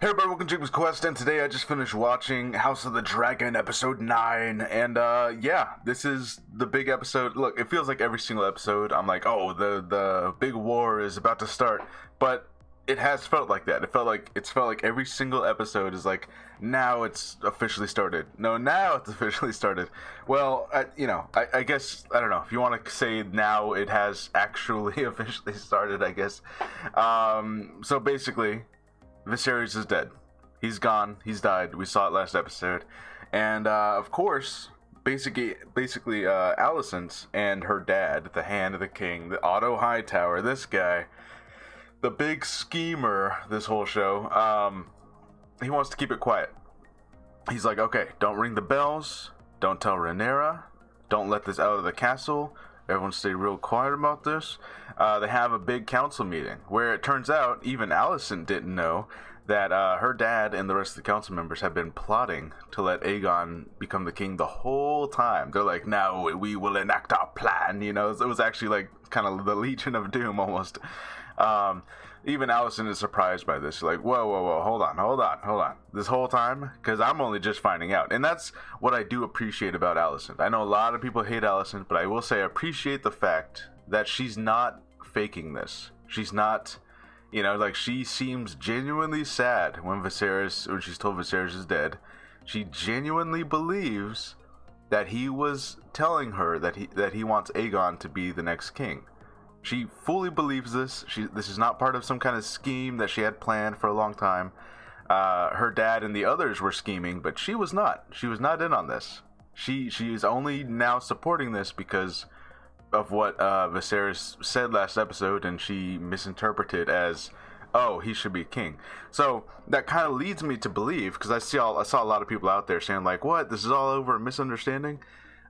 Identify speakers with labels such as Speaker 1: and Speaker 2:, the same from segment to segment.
Speaker 1: Hey everybody, welcome to Jacob's Quest, and today I just finished watching House of the Dragon episode 9, and yeah, this is the big episode. Look, it feels like every single episode I'm like, oh, the big war is about to start, but it has felt like that. It's felt like every single episode is like, now it's officially started. No, now it's officially started. Well, I guess, I don't know, if you want to say now it has actually officially started, I guess. So basically, Viserys is dead. He's gone. He's died. We saw it last episode. And, of course, basically, Alicent and her dad, the Hand of the King, the Otto Hightower, this guy, the big schemer this whole show, he wants to keep it quiet. He's like, okay, don't ring the bells. Don't tell Rhaenyra. Don't let this out of the castle. Everyone stay real quiet about this. They have a big council meeting where it turns out even Alicent didn't know that her dad and the rest of the council members have been plotting to let Aegon become the king the whole time. They're like, now we will enact our plan. You know, it was actually like kind of the Legion of Doom almost. Even Alicent is surprised by this. Like, whoa, hold on. This whole time? Because I'm only just finding out. And that's what I do appreciate about Alicent. I know a lot of people hate Alicent, but I will say I appreciate the fact that she's not faking this. She's not, like, she seems genuinely sad when she's told Viserys is dead. She genuinely believes that he was telling her that he wants Aegon to be the next king. She fully believes this. This is not part of some kind of scheme that she had planned for a long time. Her dad and the others were scheming, but she was not. She was not in on this. She is only now supporting this because of what Viserys said last episode, and she misinterpreted as, oh, he should be king. So that kind of leads me to believe, because I saw a lot of people out there saying like, what? This is all over a misunderstanding?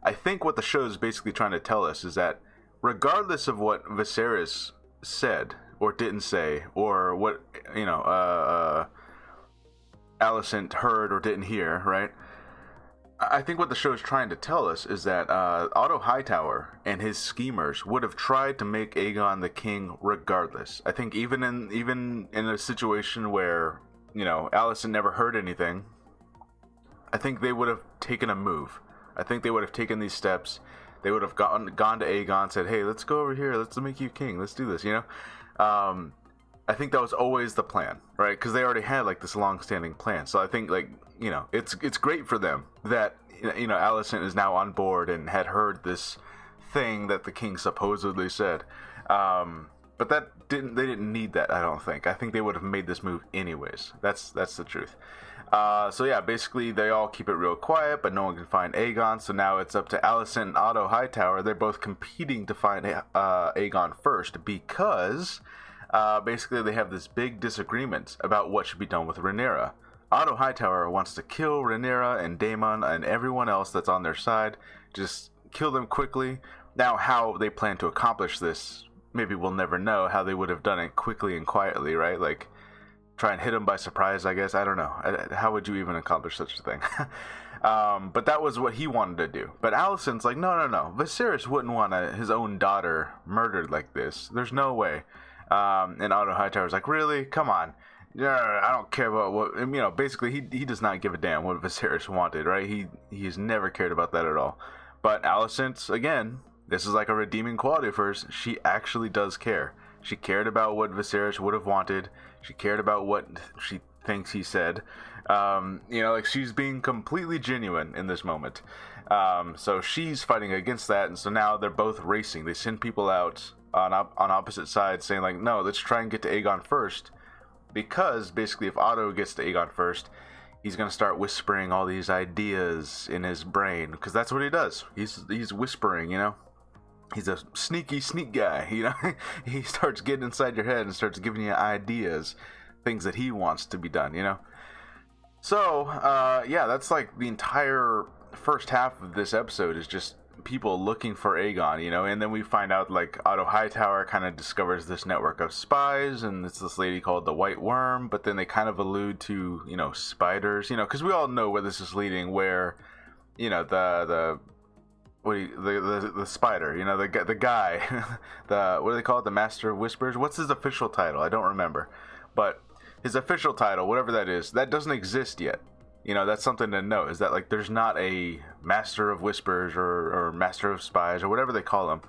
Speaker 1: I think what the show is basically trying to tell us is that regardless of what Viserys said or didn't say, or what Alicent heard or didn't hear, right? I think what the show is trying to tell us is that Otto Hightower and his schemers would have tried to make Aegon the king regardless. I think even in a situation where Alicent never heard anything, I think they would have taken a move. I think they would have taken these steps. They would have gone to Aegon, said, hey, let's go over here. Let's make you king. Let's do this, I think that was always the plan, right? Because they already had, like, this long-standing plan. So I think, like, it's great for them that, Alicent is now on board and had heard this thing that the king supposedly said. But they didn't need that, I don't think. I think they would have made this move anyways. That's the truth. So yeah, basically they all keep it real quiet, but no one can find Aegon. So now it's up to Alicent and Otto Hightower. They're both competing to find Aegon first because basically they have this big disagreement about what should be done with Rhaenyra. Otto Hightower wants to kill Rhaenyra and Daemon and everyone else that's on their side. Just kill them quickly. Now how they plan to accomplish this, maybe we'll never know how they would have done it quickly and quietly, right? Like, try and hit him by surprise, I guess. I don't know. How would you even accomplish such a thing? But that was what he wanted to do. But Alicent's like, no. Viserys wouldn't want his own daughter murdered like this. There's no way. And Otto Hightower's like, really? Come on. I don't care about what... basically, he does not give a damn what Viserys wanted, right? He's never cared about that at all. But Alicent, again, this is like a redeeming quality of hers. She actually does care. She cared about what Viserys would have wanted. She cared about what she thinks he said. Like, she's being completely genuine in this moment. So she's fighting against that, and so now they're both racing. They send people out on opposite sides saying, like, no, let's try and get to Aegon first. Because, basically, if Otto gets to Aegon first, he's going to start whispering all these ideas in his brain. Because that's what he does. He's whispering, He's a sneak guy, He starts getting inside your head and starts giving you ideas, things that he wants to be done, So, yeah, that's like the entire first half of this episode is just people looking for Aegon, and then we find out, like, Otto Hightower kind of discovers this network of spies, and it's this lady called the White Worm, but then they kind of allude to, spiders, because we all know where this is leading, where, the spider, the guy, what do they call it? The Master of Whispers? What's his official title? I don't remember. But his official title, whatever that is, that doesn't exist yet. That's something to note, is that like there's not a Master of Whispers or Master of Spies or whatever they call them.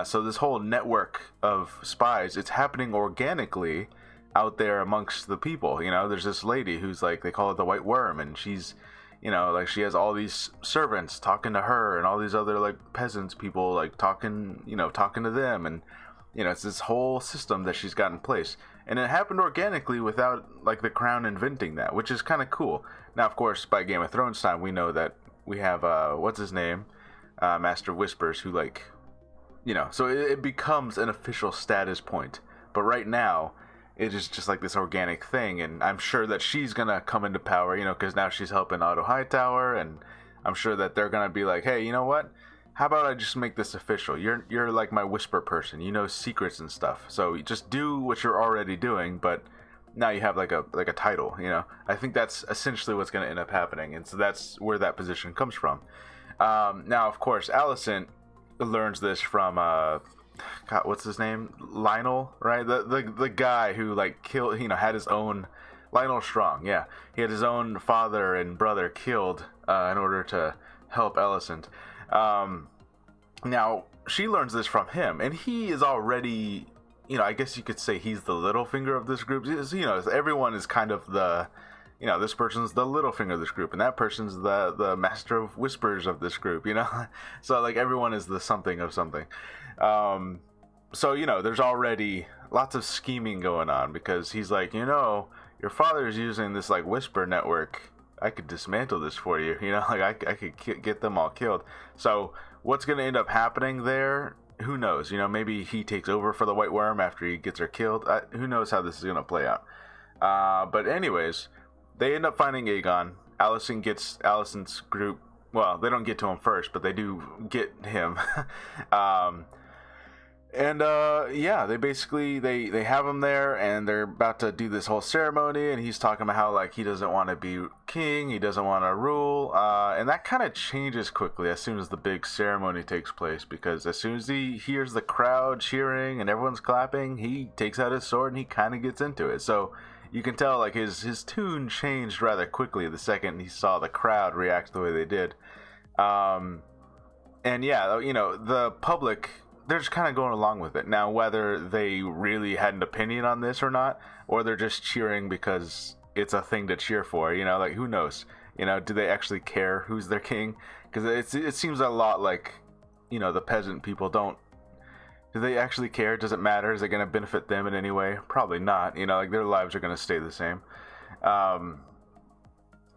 Speaker 1: So this whole network of spies, it's happening organically out there amongst the people. There's this lady who's like, they call it the White Worm, and she's, like she has all these servants talking to her and all these other like peasants people like talking to them, and it's this whole system that she's got in place, and it happened organically without like the crown inventing that, which is kind of cool. Now, of course, by Game of Thrones time, we know that we have what's his name, Master of Whispers, who like, so it becomes an official status point. But right now, it is just like this organic thing, and I'm sure that she's gonna come into power, because now she's helping Otto Hightower, and I'm sure that they're gonna be like, hey, you know what? How about I just make this official? You're like my whisper person. You know secrets and stuff. So you just do what you're already doing, but now you have like a title. I think that's essentially what's gonna end up happening, and so that's where that position comes from. Now, of course, Alicent learns this from God, what's his name? Lionel, right? The guy who like killed, had his own, Lionel Strong. Yeah, he had his own father and brother killed in order to help Alicent. Now she learns this from him, and he is already, I guess you could say he's the Littlefinger of this group. Everyone is kind of the, this person's the Littlefinger of this group, and that person's the Master of Whispers of this group, so like everyone is the something of something. So there's already lots of scheming going on, because he's like, your father's using this like whisper network. I could dismantle this for you, like I could get them all killed. So what's going to end up happening there? Who knows? Maybe he takes over for the White Worm after he gets her killed. Who knows how this is going to play out? But anyways, they end up finding Aegon. Alicent gets Alicent's group. Well, they don't get to him first, but they do get him. Yeah, they basically they have him there, and they're about to do this whole ceremony, and he's talking about how like he doesn't want to be king, he doesn't want to rule, and that kind of changes quickly as soon as the big ceremony takes place, because as soon as he hears the crowd cheering and everyone's clapping, he takes out his sword and he kind of gets into it. So you can tell like his tune changed rather quickly the second he saw the crowd react the way they did. And yeah, the public, they're just kind of going along with it. Now, whether they really had an opinion on this or not, or they're just cheering because it's a thing to cheer for, like who knows? Do they actually care who's their king? Because it seems a lot like, the peasant people don't. Do they actually care? Does it matter? Is it going to benefit them in any way? Probably not. Like their lives are going to stay the same.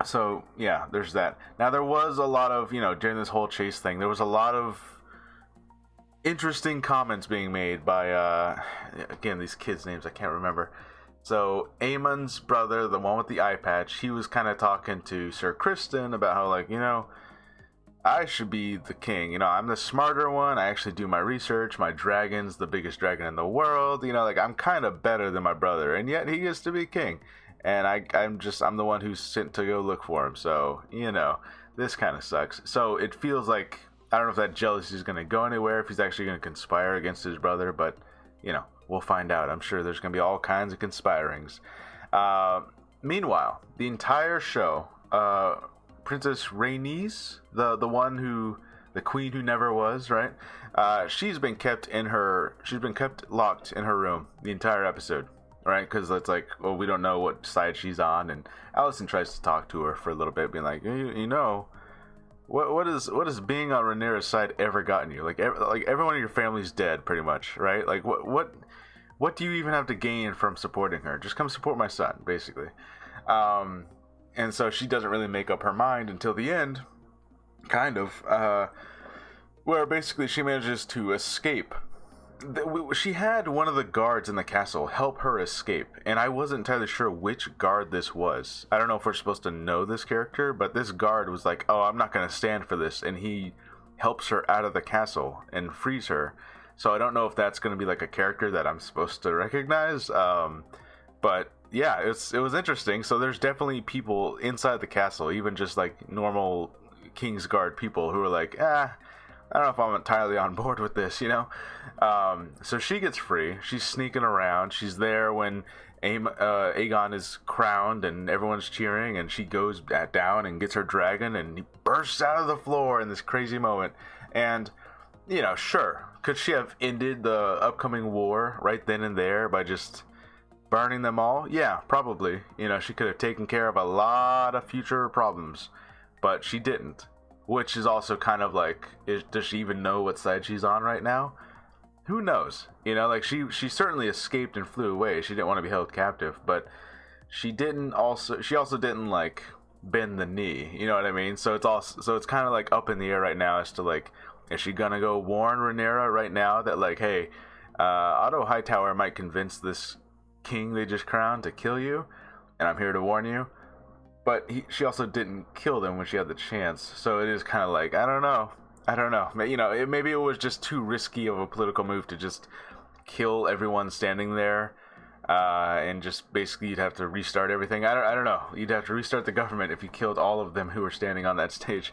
Speaker 1: So yeah, there's that. Now there was a lot of, during this whole chase thing, there was a lot of interesting comments being made by again, these kids' names I can't remember. So Aemon's brother, the one with the eye patch, he was kind of talking to Sir Criston about how like, I should be the king. I'm the smarter one. I actually do my research. My dragon's the biggest dragon in the world. Like I'm kind of better than my brother, and yet he gets to be king. And I'm the one who's sent to go look for him. So this kind of sucks. So it feels like, I don't know if that jealousy is going to go anywhere, if he's actually going to conspire against his brother, but, we'll find out. I'm sure there's going to be all kinds of conspirings. Meanwhile, the entire show, Princess Rhaenys, the queen who never was, right? She's been kept locked in her room the entire episode, right? Because it's like, well, we don't know what side she's on, and Alicent tries to talk to her for a little bit, being like, What has being on Rhaenyra's side ever gotten you? Like everyone in your family's dead, pretty much, right? Like what do you even have to gain from supporting her? Just come support my son, basically. And so she doesn't really make up her mind until the end, kind of, where basically she manages to escape. She had one of the guards in the castle help her escape, and I wasn't entirely sure which guard this was. I don't know if we're supposed to know this character, but this guard was like, oh, I'm not going to stand for this, and he helps her out of the castle and frees her. So I don't know if that's going to be like a character that I'm supposed to recognize, but yeah, it was interesting. So there's definitely people inside the castle, even just like normal Kingsguard people, who are like, I don't know if I'm entirely on board with this, you know. So she gets free. She's sneaking around. She's there when Aegon is crowned and everyone's cheering, and she goes down and gets her dragon, and he bursts out of the floor in this crazy moment. And, you know, sure, could she have ended the upcoming war right then and there by just burning them all? Yeah, probably. You know, she could have taken care of a lot of future problems, but she didn't. Which is also kind of like, does she even know what side she's on right now? Who knows? You know, like she certainly escaped and flew away. She didn't want to be held captive, but she also didn't like bend the knee. You know what I mean? So it's kind of like up in the air right now as to like, is she gonna go warn Rhaenyra right now that like, hey, Otto Hightower might convince this king they just crowned to kill you, and I'm here to warn you. But she also didn't kill them when she had the chance, so it is kind of like, I don't know. You know, maybe it was just too risky of a political move to just kill everyone standing there, and just basically you'd have to restart everything. I don't know. You'd have to restart the government if you killed all of them who were standing on that stage.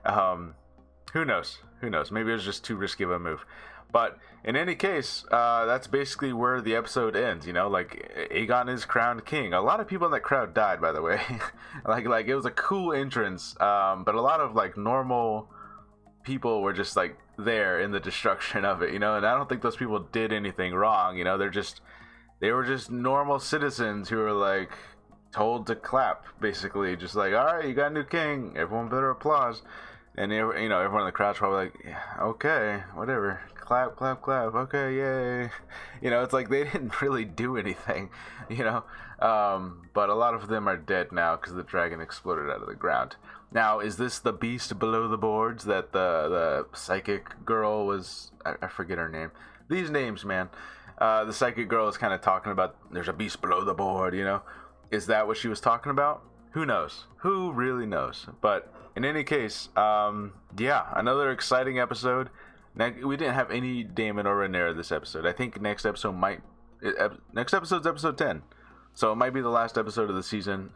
Speaker 1: Who knows? Maybe it was just too risky of a move. But in any case, that's basically where the episode ends. You know, like Aegon is crowned king. A lot of people in that crowd died, by the way. like it was a cool entrance, but a lot of like normal people were just like there in the destruction of it. You know, and I don't think those people did anything wrong. You know, they were just normal citizens who were like told to clap, basically, just like, all right, you got a new king. Everyone better applause. And you know, everyone in the crowd's probably like, yeah, okay, whatever, clap, clap, clap, okay, yay. You know, it's like they didn't really do anything, you know. But a lot of them are dead now because the dragon exploded out of the ground. Now, is this the beast below the boards that the psychic girl was? I forget her name. These names, man. The psychic girl is kind of talking about there's a beast below the board, you know. Is that what she was talking about? Who knows? Who really knows? But in any case, yeah, another exciting episode. We didn't have any Daemon or Rhaenyra this episode. I think next episode's episode 10, so it might be the last episode of the season.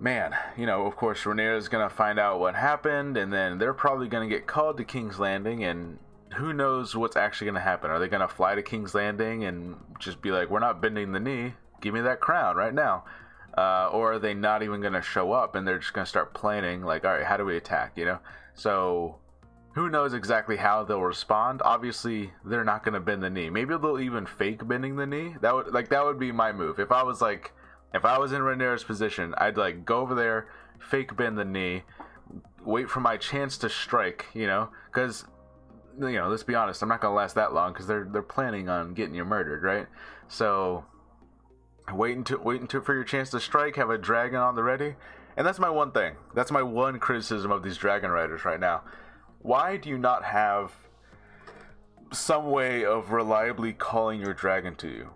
Speaker 1: Man, you know, of course, Rhaenyra's gonna find out what happened, and then they're probably gonna get called to King's Landing, and who knows what's actually gonna happen? Are they gonna fly to King's Landing and just be like, "We're not bending the knee. Give me that crown right now." Or are they not even going to show up and they're just going to start planning, like, all right, how do we attack, you know? So who knows exactly how they'll respond. Obviously, they're not going to bend the knee. Maybe they'll even fake bending the knee. That would be my move. If I was in Rhaenyra's position, I'd like go over there, fake bend the knee, wait for my chance to strike, you know? Because, you know, let's be honest, I'm not going to last that long because they're planning on getting you murdered, right? So wait until for your chance to strike, have a dragon on the ready. And that's my one thing. That's my one criticism of these dragon riders right now. Why do you not have some way of reliably calling your dragon to you?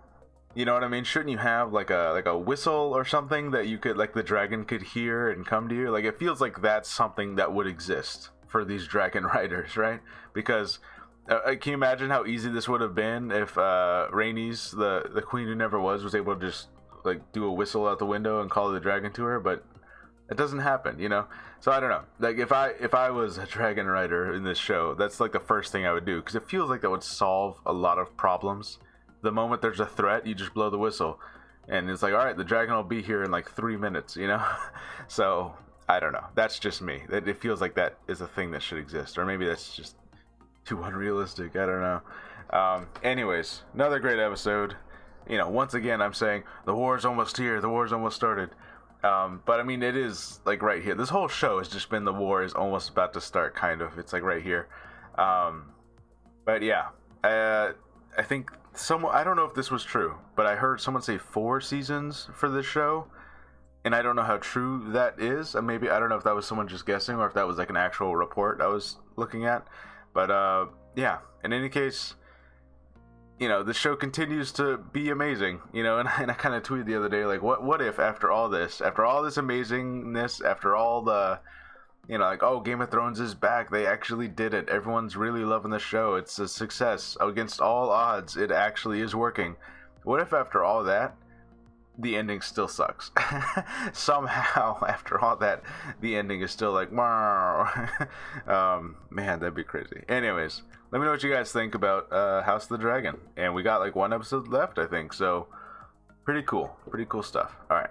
Speaker 1: You know what I mean? Shouldn't you have like a whistle or something that you could, like, the dragon could hear and come to you? Like, it feels like that's something that would exist for these dragon riders, right? Because can you imagine how easy this would have been if Rhaenys, the queen who never was able to just like do a whistle out the window and call the dragon to her? But it doesn't happen, you know. So I don't know. Like if I was a dragon rider in this show, that's like the first thing I would do, because it feels like that would solve a lot of problems. The moment there's a threat, you just blow the whistle, and it's like, all right, the dragon will be here in like 3 minutes, you know. So I don't know. That's just me. It feels like that is a thing that should exist, or maybe that's just too unrealistic. I don't know. Anyways, another great episode. You know, once again, I'm saying the war's almost here. The war's almost started. But I mean, it is like right here. This whole show has just been the war is almost about to start, kind of. It's like right here. But yeah, I think I don't know if this was true, but I heard someone say 4 seasons for this show. And I don't know how true that is. Maybe, I don't know if that was someone just guessing or if that was like an actual report I was looking at. But yeah, in any case, you know, the show continues to be amazing, you know, and I kind of tweeted the other day, like, what if after all this amazingness, after all the, you know, like, oh, Game of Thrones is back, they actually did it, everyone's really loving the show, it's a success, against all odds, it actually is working. What if after all that, the ending still sucks. Somehow, after all that, the ending is still like, wow. Man, that'd be crazy. Anyways, let me know what you guys think about House of the Dragon. And we got like one episode left, I think. So, pretty cool stuff. All right.